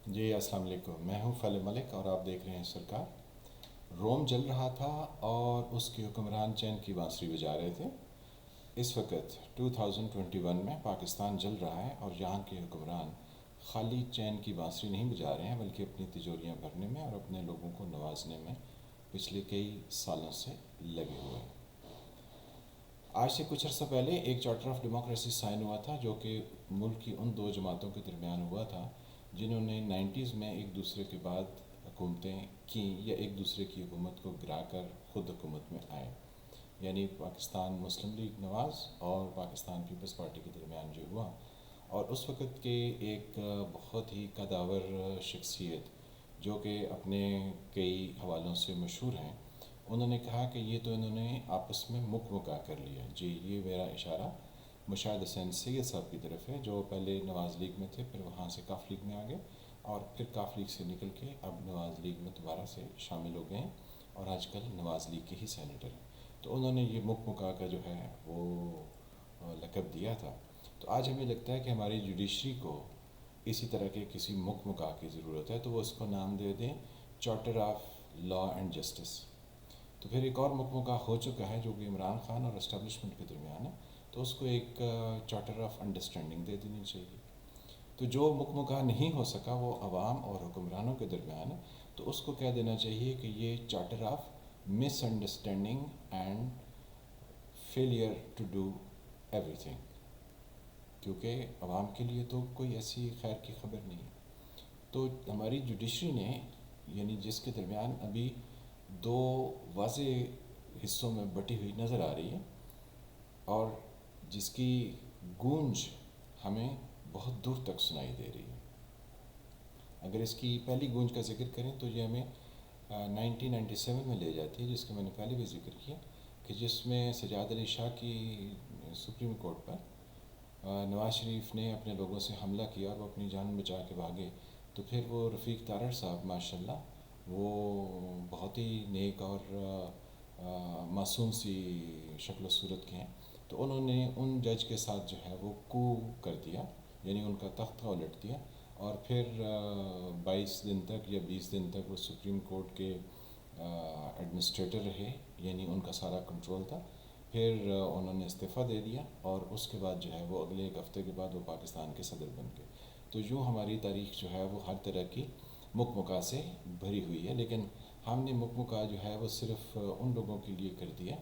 جی السلام علیکم، میں ہوں فیل ملک اور آپ دیکھ رہے ہیں سرکار۔ روم جل رہا تھا اور اس کے حکمران چین کی بانسری بجا رہے تھے۔ اس وقت 2021 میں پاکستان جل رہا ہے اور یہاں کے حکمران خالی چین کی بانسری نہیں بجا رہے ہیں بلکہ اپنی تجوریاں بھرنے میں اور اپنے لوگوں کو نوازنے میں پچھلے کئی سالوں سے لگے ہوئے ہیں۔ آج سے کچھ عرصہ پہلے ایک چارٹر آف ڈیموکریسی سائن ہوا تھا جو کہ ملک کی ان دو جماعتوں کے درمیان ہوا تھا جنہوں نے 90s میں ایک دوسرے کے بعد حکومتیں کیں یا ایک دوسرے کی حکومت کو گرا کر خود حکومت میں آئے، یعنی پاکستان مسلم لیگ نواز اور پاکستان پیپلز پارٹی کے درمیان جو ہوا۔ اور اس وقت کے ایک بہت ہی قداور شخصیت جو کہ اپنے کئی حوالوں سے مشہور ہیں، انہوں نے کہا کہ یہ تو انہوں نے آپس میں مکا کر لیا۔ جی یہ میرا اشارہ مشاہد حسین سید صاحب کی طرف ہے، جو پہلے نواز لیگ میں تھے، پھر وہاں سے کاف لیگ میں آ گئے اور پھر کاف لیگ سے نکل کے اب نواز لیگ میں دوبارہ سے شامل ہو گئے ہیں اور آج کل نواز لیگ کے ہی سینیٹر ہیں۔ تو انہوں نے یہ مکا کا جو ہے وہ لقب دیا تھا۔ تو آج ہمیں لگتا ہے کہ ہماری جوڈیشری کو اسی طرح کے کسی مکا کی ضرورت ہے، تو وہ اس کو نام دے دیں charter of law and justice. تو پھر ایک اور مکمکہ ہو چکا ہے جو کہ عمران خان اور اسٹیبلشمنٹ کے درمیان ہے، تو اس کو ایک چارٹر آف انڈرسٹینڈنگ دے دینی چاہیے۔ تو جو مکمکہ نہیں ہو سکا وہ عوام اور حکمرانوں کے درمیان ہے، تو اس کو کہہ دینا چاہیے کہ یہ charter of misunderstanding and failure to do everything, کیونکہ عوام کے لیے تو کوئی ایسی خیر کی خبر نہیں ہے۔ تو ہماری جوڈیشری نے، یعنی جس کے درمیان ابھی دو واضح حصوں میں بٹی ہوئی نظر آ رہی ہے اور جس کی گونج ہمیں بہت دور تک سنائی دے رہی ہے۔ اگر اس کی پہلی گونج کا ذکر کریں تو یہ ہمیں 1997 میں لے جاتی ہے، جس کا میں نے پہلے بھی ذکر کیا، کہ جس میں سجاد علی شاہ کی سپریم کورٹ پر نواز شریف نے اپنے لوگوں سے حملہ کیا اور وہ اپنی جان بچا کے بھاگے۔ تو پھر وہ رفیق تارڑ صاحب ماشاءاللہ وہ بہت ہی نیک اور معصوم سی شکل و صورت کے ہیں، تو انہوں نے ان جج کے ساتھ جو ہے وہ کو کر دیا، یعنی ان کا تختہ الٹ دیا، اور پھر 22 دن تک یا 20 دن تک وہ سپریم کورٹ کے ایڈمنسٹریٹر رہے، یعنی ان کا سارا کنٹرول تھا۔ پھر انہوں نے استعفیٰ دے دیا اور اس کے بعد جو ہے وہ اگلے ایک ہفتے کے بعد وہ پاکستان کے صدر بن گئے۔ تو یوں ہماری تاریخ جو ہے وہ ہر طرح کی مکمکا سے بھری ہوئی ہے، لیکن ہم نے مکمکا جو ہے وہ صرف ان لوگوں کے لیے کر دیا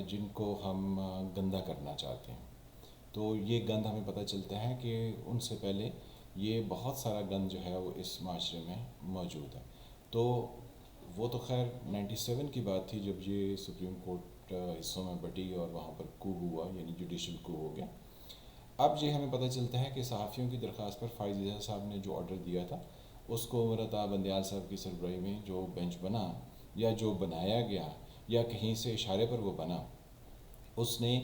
جن کو ہم گندہ کرنا چاہتے ہیں۔ تو یہ گند ہمیں پتہ چلتا ہے کہ ان سے پہلے یہ بہت سارا گند جو ہے وہ اس معاشرے میں موجود ہے۔ تو وہ تو خیر 97 کی بات تھی جب یہ سپریم کورٹ حصوں میں بٹی اور وہاں پر کو ہوا، یعنی جوڈیشل کو ہو گیا۔ اب یہ ہمیں پتہ چلتا ہے کہ صحافیوں کی درخواست پر فائز عیسیٰ صاحب نے جو آرڈر دیا تھا، اس کو عمر عطا بندیال صاحب کی سربراہی میں جو بینچ بنا یا جو بنایا گیا یا کہیں سے اشارے پر وہ بنا، اس نے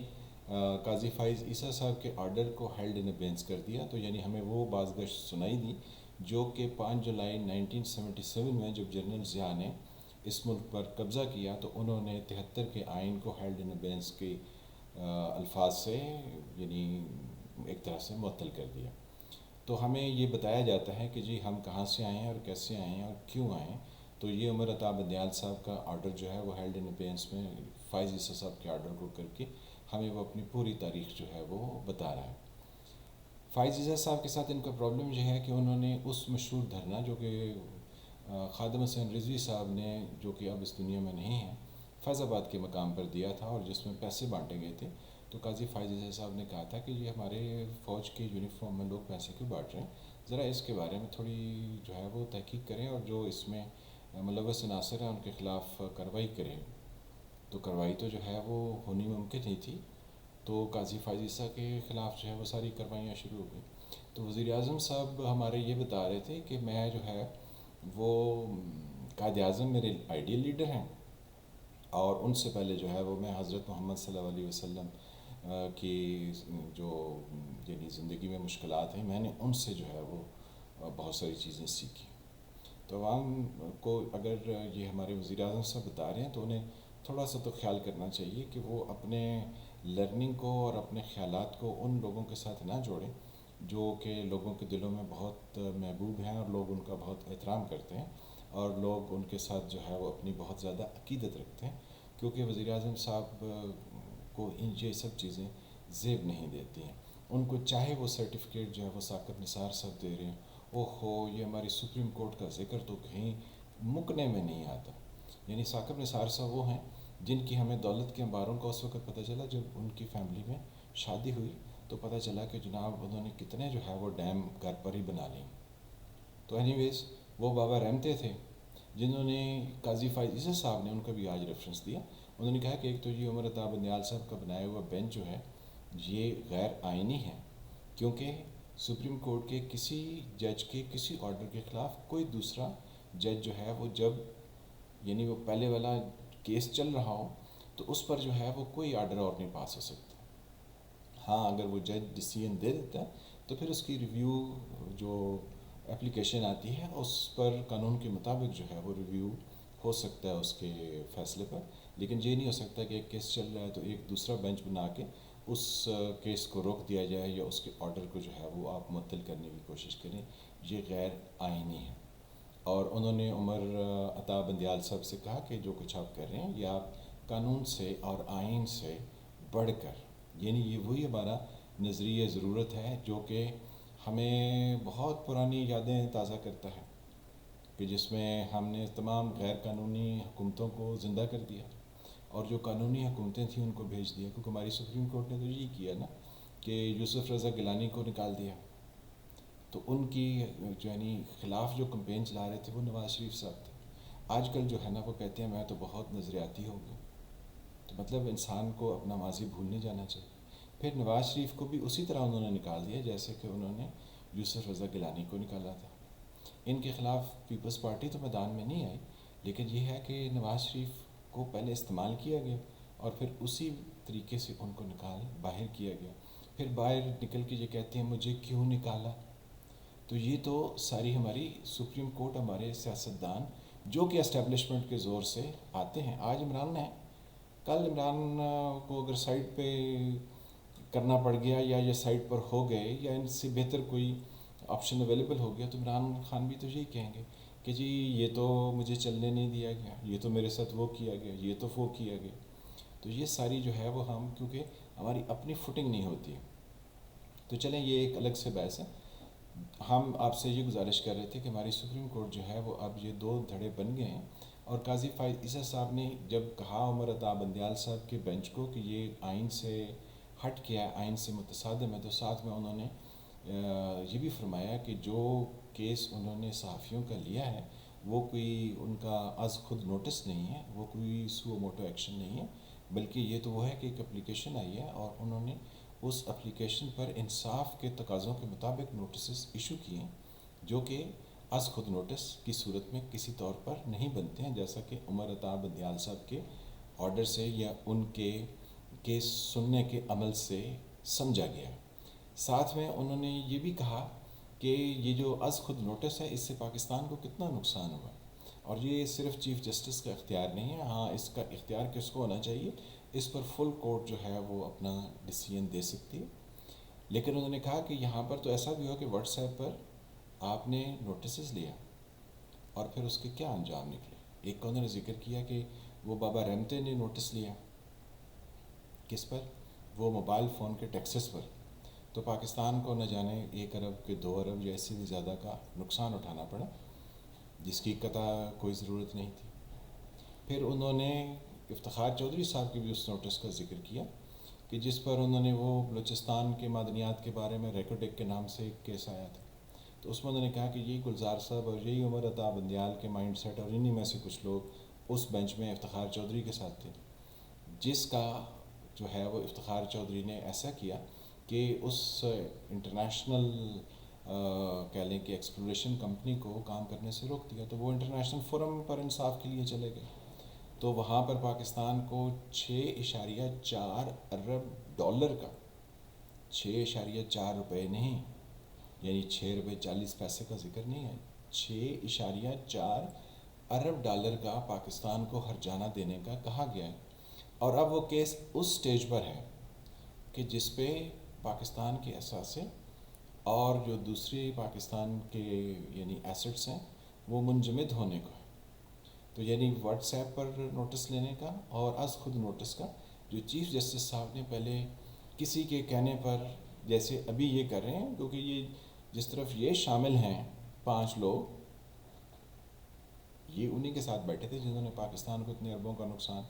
قاضی فائز عیسیٰ صاحب کے آرڈر کو ہیلڈ ان ابینس کر دیا۔ تو یعنی ہمیں وہ بازگشت سنائی دی جو کہ 5 جولائی 1977 میں جب جنرل ضیاء نے اس ملک پر قبضہ کیا تو انہوں نے 73 کے آئین کو ہیلڈ ان ابینس کے الفاظ سے یعنی ایک طرح سے معطل کر دیا۔ تو ہمیں یہ بتایا جاتا ہے کہ جی ہم کہاں سے آئے ہیں اور کیسے آئے ہیں اور کیوں آئے ہیں۔ تو یہ عمر عطا بندیال صاحب کا آرڈر جو ہے وہ ہیلڈ ان ابینس میں فائز عیسیٰ صاحب کے آرڈر کو کر کے ہمیں وہ اپنی پوری تاریخ جو ہے وہ بتا رہا ہے۔ فائز عیسیٰ صاحب کے ساتھ ان کا پرابلم یہ ہے کہ انہوں نے اس مشہور دھرنا جو کہ خادم حسین رضوی صاحب نے، جو کہ اب اس دنیا میں نہیں ہیں، فیض آباد کے مقام پر دیا تھا اور جس میں پیسے بانٹے گئے تھے۔ تو قاضی فائز عیسیٰ صاحب نے کہا تھا کہ یہ ہمارے فوج کے یونیفارم میں لوگ پیسے کیوں بانٹ رہے ہیں، ذرا اس کے بارے میں تھوڑی جو ہے وہ تحقیق کریں اور جو اس میں ملوث عناصر ہیں ان کے خلاف کارروائی کریں۔ تو کارروائی تو جو ہے وہ ہونی ممکن نہیں تھی، تو قاضی فائز عیسیٰ کے خلاف جو ہے وہ ساری کارروائیاں شروع ہو گئیں۔ تو وزیر اعظم صاحب ہمارے یہ بتا رہے تھے کہ میں جو ہے وہ قائد اعظم میرے آئیڈیل لیڈر ہیں، اور ان سے پہلے جو ہے وہ میں حضرت محمد صلی اللہ علیہ وسلم کی جو یعنی زندگی میں مشکلات ہیں، میں نے ان سے جو ہے وہ بہت ساری چیزیں سیکھی۔ تو عوام کو اگر یہ ہمارے وزیر اعظم صاحب بتا رہے ہیں تو انہیں تھوڑا سا تو خیال کرنا چاہیے کہ وہ اپنے لرننگ کو اور اپنے خیالات کو ان لوگوں کے ساتھ نہ جوڑیں جو کہ لوگوں کے دلوں میں بہت محبوب ہیں اور لوگ ان کا بہت احترام کرتے ہیں اور لوگ ان کے ساتھ جو ہے وہ اپنی بہت زیادہ عقیدت رکھتے ہیں، کیونکہ وزیر اعظم صاحب کو یہ سب چیزیں زیب نہیں دیتی ہیں۔ ان کو چاہے وہ سرٹیفکیٹ جو ہے وہ ثاقب نثار صاحب دے رہے ہیں، او ہو یہ ہماری سپریم کورٹ کا ذکر تو کہیں مکنے میں نہیں آتا۔ یعنی ثاقب نثار صاحب وہ ہیں جن کی ہمیں دولت کے انباروں کا اس وقت پتہ چلا جب ان کی فیملی میں شادی ہوئی، تو پتہ چلا کہ جناب انہوں نے کتنے جو ہے وہ ڈیم گھر پر ہی بنا لیں۔ تو اینی ویز وہ بابا رحمتے تھے جنہوں نے قاضی فائز عیسیٰ صاحب نے ان کا بھی آج ریفرنس دیا، انہوں نے کہا کہ ایک تو یہ عمر عطا بندیال صاحب کا بنایا ہوا بینچ جو ہے یہ غیر آئینی ہے، کیونکہ سپریم کورٹ کے کسی جج کے کسی آرڈر کے خلاف کوئی دوسرا جج جو ہے وہ جب یعنی وہ پہلے والا کیس چل رہا ہو تو اس پر جو ہے وہ کوئی آرڈر اور نہیں پاس ہو سکتا۔ ہاں اگر وہ جج ڈیسیژن دے دیتا ہے تو پھر اس کی ریویو جو اپلیکیشن آتی ہے اس پر قانون کے مطابق جو ہے وہ ریویو ہو سکتا ہے اس کے فیصلے پر، لیکن یہ نہیں ہو سکتا کہ ایک کیس چل رہا ہے تو ایک دوسرا بینچ بنا کے اس کیس کو روک دیا جائے یا اس کے آرڈر کو جو ہے وہ آپ معطل کرنے کی کوشش کریں۔ یہ غیر آئینی ہے۔ اور انہوں نے عمر عطا بندیال صاحب سے کہا کہ جو کچھ آپ کر رہے ہیں یہ آپ قانون سے اور آئین سے بڑھ کر، یعنی یہ وہی ہمارا نظریہ ضرورت ہے جو کہ ہمیں بہت پرانی یادیں تازہ کرتا ہے، کہ جس میں ہم نے تمام غیر قانونی حکومتوں کو زندہ کر دیا اور جو قانونی حکومتیں تھیں ان کو بھیج دیا، کیونکہ ہماری سپریم کورٹ نے تو یہی کیا نا کہ یوسف رضا گیلانی کو نکال دیا، تو ان کی جو یعنی خلاف جو کمپین چلا رہے تھے وہ نواز شریف صاحب تھے۔ آج کل جو ہے نا وہ کہتے ہیں میں تو بہت نظریاتی ہو گیا، تو مطلب انسان کو اپنا ماضی بھولنے جانا چاہیے۔ پھر نواز شریف کو بھی اسی طرح انہوں نے نکال دیا جیسے کہ انہوں نے یوسف رضا گیلانی کو نکالا تھا۔ ان کے خلاف پیپلز پارٹی تو میدان میں نہیں آئی، لیکن یہ ہے کہ نواز شریف کو پہلے استعمال کیا گیا اور پھر اسی طریقے سے ان کو نکال باہر کیا گیا، پھر باہر نکل کے یہ کہتے ہیں مجھے کیوں نکالا۔ تو یہ تو ساری ہماری سپریم کورٹ ہمارے سیاستدان جو کہ اسٹیبلشمنٹ کے زور سے آتے ہیں، آج عمران ہے، کل عمران کو اگر سائٹ پہ کرنا پڑ گیا یا یہ سائٹ پر ہو گئے یا ان سے بہتر کوئی آپشن اویلیبل ہو گیا تو عمران خان بھی تو یہی کہیں گے کہ جی یہ تو مجھے چلنے نہیں دیا گیا، یہ تو میرے ساتھ وہ کیا گیا، یہ تو وہ کیا گیا۔ تو یہ ساری جو ہے وہ ہم کیونکہ ہماری اپنی فوٹنگ نہیں ہوتی ہے، تو چلیں یہ ایک الگ سے بحث ہے۔ ہم آپ سے یہ گزارش کر رہے تھے کہ ہماری سپریم کورٹ جو ہے وہ اب یہ دو دھڑے بن گئے ہیں، اور قاضی فائز عیسیٰ صاحب نے جب کہا عمر عطا بندیال صاحب کے بینچ کو کہ یہ آئین سے ہٹ کیا ہے، آئین سے متصادم ہے، تو ساتھ میں انہوں نے یہ بھی فرمایا کہ جو کیس انہوں نے صحافیوں کا لیا ہے وہ کوئی ان کا از خود نوٹس نہیں ہے، وہ کوئی سو موٹو ایکشن نہیں ہے، بلکہ یہ تو وہ ہے کہ ایک اپلیکیشن آئی ہے اور انہوں نے اس اپلیکیشن پر انصاف کے تقاضوں کے مطابق نوٹسز ایشو کیے ہیں جو کہ از خود نوٹس کی صورت میں کسی طور پر نہیں بنتے ہیں، جیسا کہ عمر عطا بندیال صاحب کے آرڈر سے یا ان کے کیس سننے کے عمل سے سمجھا گیا ہے۔ ساتھ میں انہوں نے یہ بھی کہا کہ یہ جو از خود نوٹس ہے اس سے پاکستان کو کتنا نقصان ہوا، اور یہ صرف چیف جسٹس کا اختیار نہیں ہے، ہاں اس کا اختیار کس کو ہونا چاہیے، اس پر فل کورٹ جو ہے وہ اپنا ڈیسیژن دے سکتی ہے۔ لیکن انہوں نے کہا کہ یہاں پر تو ایسا بھی ہو کہ واٹس ایپ پر آپ نے نوٹسز لیا اور پھر اس کے کیا انجام نکلے۔ ایک کا انہوں نے ذکر کیا کہ وہ بابا رحمتے نے نوٹس لیا، کس پر؟ وہ موبائل فون کے ٹیکسز پر، تو پاکستان کو نہ جانے 1 ارب کے 2 ارب یا اس سے بھی زیادہ کا نقصان اٹھانا پڑا، جس کی قطع کوئی ضرورت نہیں تھی۔ پھر انہوں نے افتخار چودھری صاحب کے بھی اس نوٹس کا ذکر کیا کہ جس پر انہوں نے وہ بلوچستان کے معدنیات کے بارے میں ریکارڈ ایک کے نام سے ایک کیس آیا تھا، تو اس میں انہوں نے کہا کہ یہی گلزار صاحب اور یہی عمر عطا بندیال کے مائنڈ سیٹ اور انہی میں سے کچھ لوگ اس بینچ میں افتخار چودھری کے ساتھ تھے، جس کا جو ہے وہ افتخار چودھری نے ایسا کیا کہ اس انٹرنیشنل کہہ لیں کہ ایکسپلوریشن کمپنی کو کام کرنے سے روک دیا، تو وہ انٹرنیشنل فورم پر انصاف کے لیے چلے گئے، تو وہاں پر پاکستان کو 6.4 ارب ڈالر کا، 6.4 روپے نہیں، یعنی 6 روپے 40 پیسے کا ذکر نہیں ہے، 6.4 ارب ڈالر کا پاکستان کو ہرجانہ دینے کا کہا گیا ہے۔ اور اب وہ کیس اس سٹیج پر ہے کہ جس پہ پاکستان کے اثاثے اور جو دوسرے پاکستان کے یعنی ایسٹس ہیں وہ منجمد ہونے کو ہے. تو یعنی واٹس ایپ پر نوٹس لینے کا اور از خود نوٹس کا جو چیف جسٹس صاحب نے پہلے کسی کے کہنے پر جیسے ابھی یہ کر رہے ہیں، کیونکہ یہ جس طرف یہ شامل ہیں 5 لوگ، یہ انہی کے ساتھ بیٹھے تھے جنہوں نے پاکستان کو اتنے اربوں کا نقصان،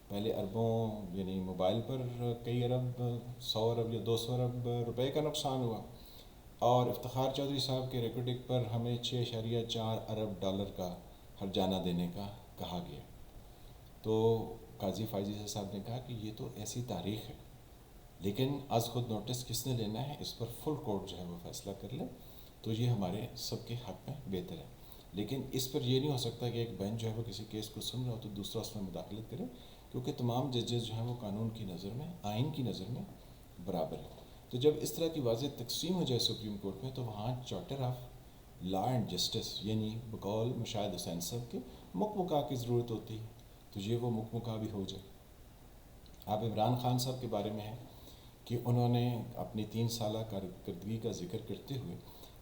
پہلے اربوں یعنی موبائل پر کئی ارب 100 ارب یا 200 ارب روپے کا نقصان ہوا، اور افتخار چودھری صاحب کے ریکارڈنگ پر ہمیں 6.4 ارب ڈالر کا ہرجانہ دینے کا کہا گیا. تو قاضی فائزی صاحب نے کہا کہ یہ تو ایسی تاریخ ہے، لیکن از خود نوٹس کس نے لینا ہے اس پر فل کورٹ جو ہے وہ فیصلہ کر لے تو یہ ہمارے سب کے حق میں بہتر ہے. لیکن اس پر یہ نہیں ہو سکتا کہ ایک بینچ جو ہے وہ کسی کیس کو سن رہا ہو تو دوسرا اس میں مداخلت کرے، کیونکہ تمام ججز جو ہیں وہ قانون کی نظر میں، آئین کی نظر میں برابر ہے. تو جب اس طرح کی واضح تقسیم ہو جائے سپریم کورٹ میں تو وہاں charter of law and justice یعنی بقول مشاہد حسین صاحب کے مکمکا کی ضرورت ہوتی ہے. تو یہ وہ مکمکا بھی ہو جائے. اب عمران خان صاحب کے بارے میں ہے کہ انہوں نے اپنی 3 سالہ کارکردگی کا ذکر کرتے ہوئے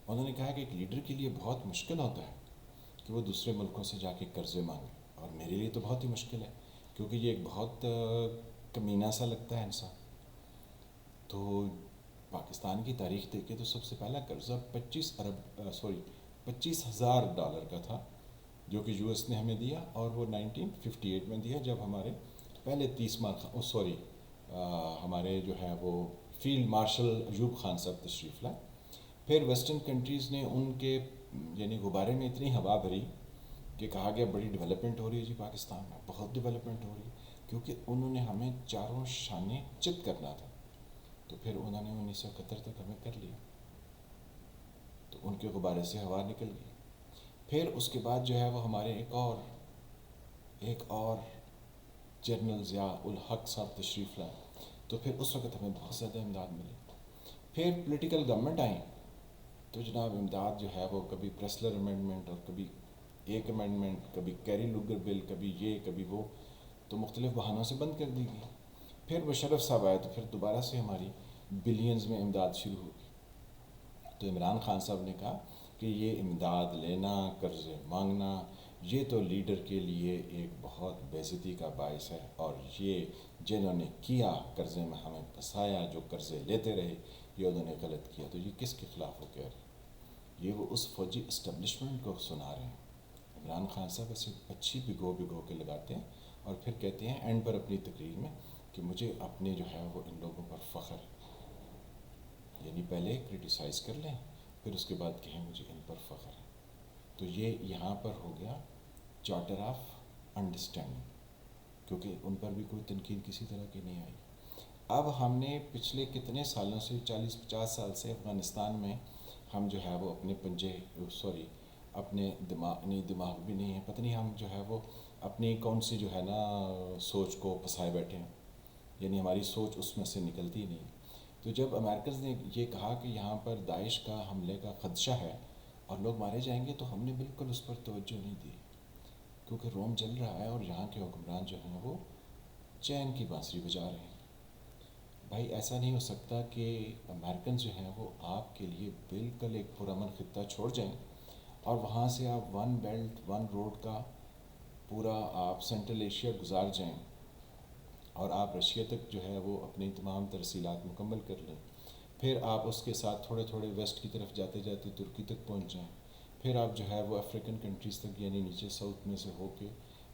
انہوں نے کہا کہ ایک لیڈر کے لیے بہت مشکل ہوتا ہے کہ وہ دوسرے ملکوں سے جا کے قرضے مانگے، اور میرے لیے تو بہت ہی مشکل ہے کیونکہ یہ ایک بہت کمینہ سا لگتا ہے انسان. تو پاکستان کی تاریخ دیکھے تو سب سے پہلا قرضہ 25,000 ڈالر کا تھا جو کہ یو ایس نے ہمیں دیا، اور وہ 1958 میں دیا جب ہمارے پہلے 30 ہمارے جو ہے وہ فیلڈ مارشل ایوب خان صاحب تشریف لائے. پھر ویسٹرن کنٹریز نے ان کے یعنی غبارے میں اتنی ہوا بھری کہ کہا گیا بڑی ڈیولپمنٹ ہو رہی ہے جی پاکستان میں، بہت ڈیولپمنٹ ہو رہی ہے، کیونکہ انہوں نے ہمیں چاروں شانے چت کرنا تھا. تو پھر انہوں نے 1971 تک ہمیں کر لیا، تو ان کے غبارے سے ہوا نکل گئی. پھر اس کے بعد جو ہے وہ ہمارے ایک اور جنرل ضیاء الحق صاحب تشریف لائے، تو پھر اس وقت ہمیں بہت زیادہ امداد ملی. پھر پولیٹیکل گورنمنٹ آئیں تو جناب امداد جو ہے وہ کبھی پریسلر امینڈمنٹ اور کبھی ایک امینڈمنٹ، کبھی کیری لوگر بل، کبھی یہ کبھی وہ، تو مختلف بہانوں سے بند کر دی گئی. پھر مشرف صاحب آئے تو پھر دوبارہ سے ہماری بلینز میں امداد شروع ہوگی. تو عمران خان صاحب نے کہا کہ یہ امداد لینا، قرضے مانگنا، یہ تو لیڈر کے لیے ایک بہت بے عزتی کا باعث ہے، اور یہ جنہوں نے کیا قرضے میں ہمیں پھنسایا، جو قرضے لیتے رہے، یہ انہوں نے غلط کیا. تو یہ کس کے خلاف ہو کہہ رہے ہیں؟ یہ وہ اس فوجی اسٹیبلشمنٹ کو سنا رہے ہیں. عمران خان صاحب ایسے اچھی بھگو کے لگاتے ہیں اور پھر کہتے ہیں اینڈ پر اپنی تقریر میں کہ مجھے اپنے جو ہے وہ ان لوگوں پر فخر ہے. یعنی پہلے کرٹیسائز کر لیں پھر اس کے بعد کہیں مجھے ان پر فخر ہے. تو یہ یہاں پر ہو گیا چارٹر آف انڈرسٹینڈنگ، کیونکہ ان پر بھی کوئی تنقید کسی طرح کی نہیں آئی. اب ہم نے پچھلے کتنے سالوں سے 40-50 سال سے افغانستان میں ہم جو ہے وہ اپنے پنجے اپنے دماغ بھی نہیں ہے، پتہ نہیں ہم جو ہے وہ اپنی کون سی جو ہے نا سوچ کو پھنسائے بیٹھے ہیں، یعنی ہماری سوچ اس میں سے نکلتی نہیں. تو جب امریکنز نے یہ کہا کہ یہاں پر داعش کا حملے کا خدشہ ہے اور لوگ مارے جائیں گے، تو ہم نے بالکل اس پر توجہ نہیں دی، کیونکہ روم جل رہا ہے اور یہاں کے حکمران جو ہیں وہ چین کی بانسری بجا رہے ہیں. بھائی ایسا نہیں ہو سکتا کہ امریکن جو ہیں وہ آپ کے لیے بالکل ایک پرامن خطہ چھوڑ جائیں اور وہاں سے آپ 1 بیلٹ 1 روڈ کا پورا آپ سینٹرل ایشیا گزار جائیں اور آپ رشیا تک جو ہے وہ اپنی تمام ترسیلات مکمل کر لیں، پھر آپ اس کے ساتھ تھوڑے تھوڑے ویسٹ کی طرف جاتے جاتے ترکی تک پہنچ جائیں، پھر آپ جو ہے وہ افریقن کنٹریز تک یعنی نیچے ساؤتھ میں سے ہو کے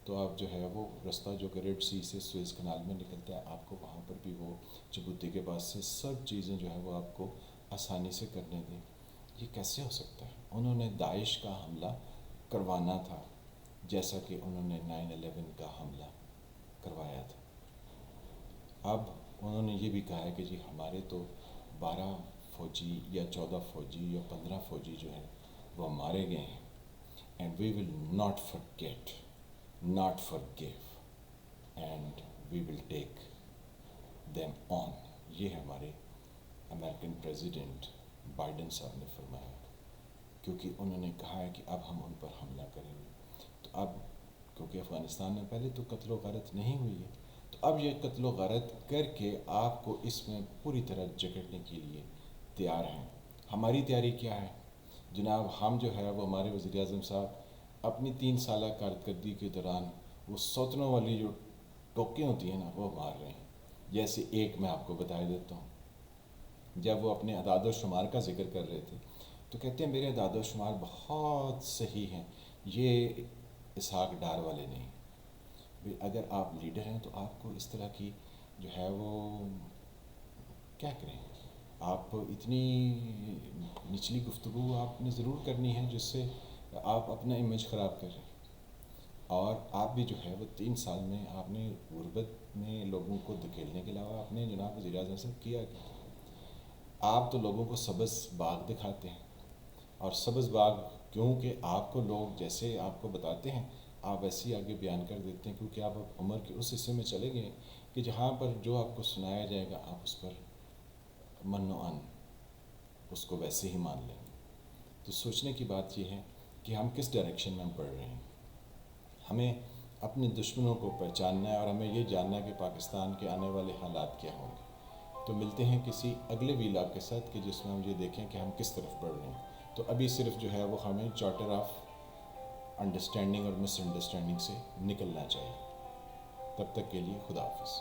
تو آپ جو ہے وہ رستہ جو کہ ریڈ سی سے سویز کنال میں نکلتا ہے، آپ کو وہاں پر بھی وہ جبوتی کے پاس سے سب چیزیں جو ہے وہ آپ کو آسانی سے کرنے دیں. یہ کیسے ہو سکتا ہے؟ انہوں نے داعش کا حملہ کروانا تھا جیسا کہ انہوں نے 9/11 کا حملہ کروایا تھا. اب انہوں نے یہ بھی کہا ہے کہ جی ہمارے تو 12 فوجی یا 14 فوجی یا 15 فوجی جو ہیں وہ مارے گئے ہیں، and we will not forget not forgive and we will take them on. یہ ہمارے امریکن پریزیڈنٹ بائیڈن صاحب نے فرمایا، کیونکہ انہوں نے کہا ہے کہ اب ہم ان پر حملہ کریں گے. تو اب کیونکہ افغانستان میں پہلے تو قتل و غارت نہیں ہوئی ہے، تو اب یہ قتل و غارت کر کے آپ کو اس میں پوری طرح جکڑنے کے لیے تیار ہیں. ہماری تیاری کیا ہے؟ جناب ہم جو ہے وہ ہمارے وزیر اعظم صاحب اپنی 3 سالہ کارکردگی کے دوران وہ سوتنوں والی جو ٹوکیں ہوتی ہیں نا وہ مار رہے ہیں. جیسے ایک میں آپ کو بتا دیتا ہوں. جب وہ اپنے اعداد و شمار کا ذکر کر رہے تھے تو کہتے ہیں میرے اعداد و شمار بہت صحیح ہیں، یہ اسحاق ڈار والے نہیں. اگر آپ لیڈر ہیں تو آپ کو اس طرح کی جو ہے وہ کیا کریں، آپ اتنی نچلی گفتگو آپ نے ضرور کرنی ہے جس سے آپ اپنا امیج خراب کر رہے ہیں. اور آپ بھی جو ہے وہ 3 سال میں آپ نے غربت میں لوگوں کو دھکیلنے کے علاوہ آپ نے جناب وزیر اعظم سے کیا کیا؟ آپ تو لوگوں کو سبز باغ دکھاتے ہیں، اور سبز باغ کیونکہ آپ کو لوگ جیسے آپ کو بتاتے ہیں آپ ویسے ہی آگے بیان کر دیتے ہیں، کیونکہ آپ اب عمر کے اس حصے میں چلے گئے کہ جہاں پر جو آپ کو سنایا جائے گا آپ اس پر من و ان اس کو ویسے ہی مان لیں گے. تو سوچنے کی بات یہ ہے کہ ہم کس ڈائریکشن میں ہم پڑھ رہے ہیں. ہمیں اپنے دشمنوں کو پہچاننا ہے اور ہمیں یہ جاننا ہے کہ پاکستان کے آنے والے حالات کیا ہوں گے. تو ملتے ہیں کسی اگلے ویلاگ کے ساتھ کہ جس میں ہم یہ دیکھیں کہ ہم کس طرف بڑھ رہے ہیں. تو ابھی صرف جو ہے وہ ہمیں چارٹر آف انڈرسٹینڈنگ اور مس انڈرسٹینڈنگ سے نکلنا چاہیے. تب تک کے لیے خدا حافظ.